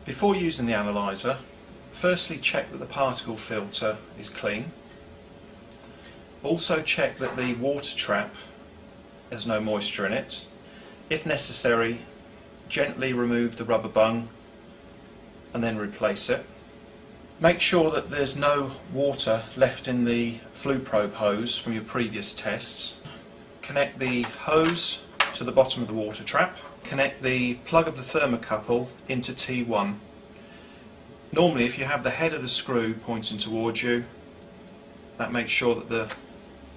Before using the analyzer, firstly check that the particle filter is clean. Also check that the water trap has no moisture in it. If necessary, gently remove the rubber bung and then replace it. Make sure that there's no water left in the flue probe hose from your previous tests. Connect the hose to the bottom of the water trap. Connect the plug of the thermocouple into T1. Normally, if you have the head of the screw pointing towards you, that makes sure that the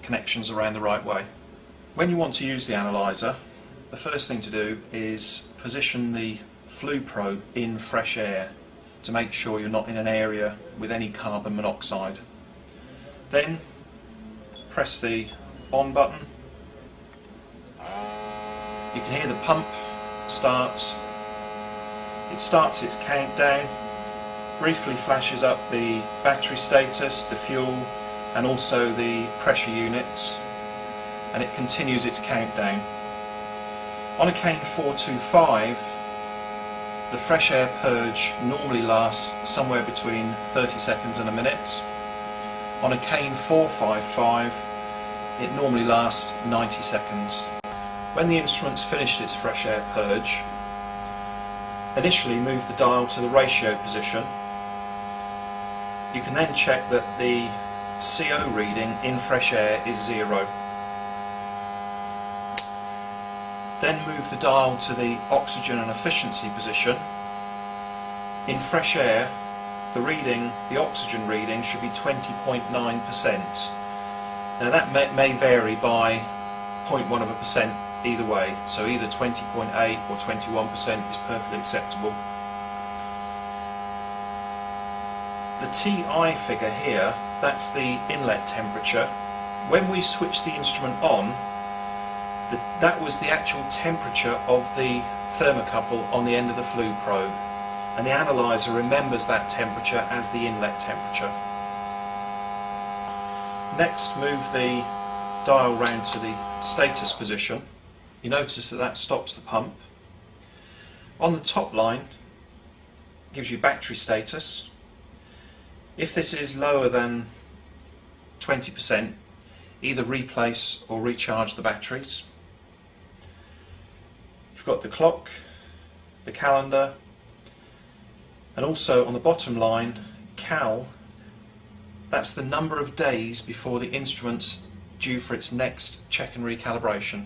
connections are around the right way. When you want to use the analyzer, the first thing to do is position the flue probe in fresh air to make sure you're not in an area with any carbon monoxide. Then press the on button. You can hear the pump start. It starts its countdown, briefly flashes up the battery status, the fuel and also the pressure units, and it continues its countdown. On a KANE 425, the fresh air purge normally lasts somewhere between 30 seconds and a minute. On a KANE 455, it normally lasts 90 seconds. When the instrument's finished its fresh air purge, initially move the dial to the ratio position. You can then check that the CO reading in fresh air is 0. Then move the dial to the oxygen and efficiency position. In fresh air, the oxygen reading should be 20.9%. Now that may vary by 0.1% either way, so either 20.8 or 21% is perfectly acceptable. The TI figure here, that's the inlet temperature. When we switch the instrument on, that was the actual temperature of the thermocouple on the end of the flue probe, and the analyzer remembers that temperature as the inlet temperature. Next, move the dial round to the status position. You notice that stops the pump. On the top line, it gives you battery status. If this is lower than 20%, either replace or recharge the batteries. You've got the clock, the calendar, and also on the bottom line, cal. That's the number of days before the instrument's due for its next check and recalibration.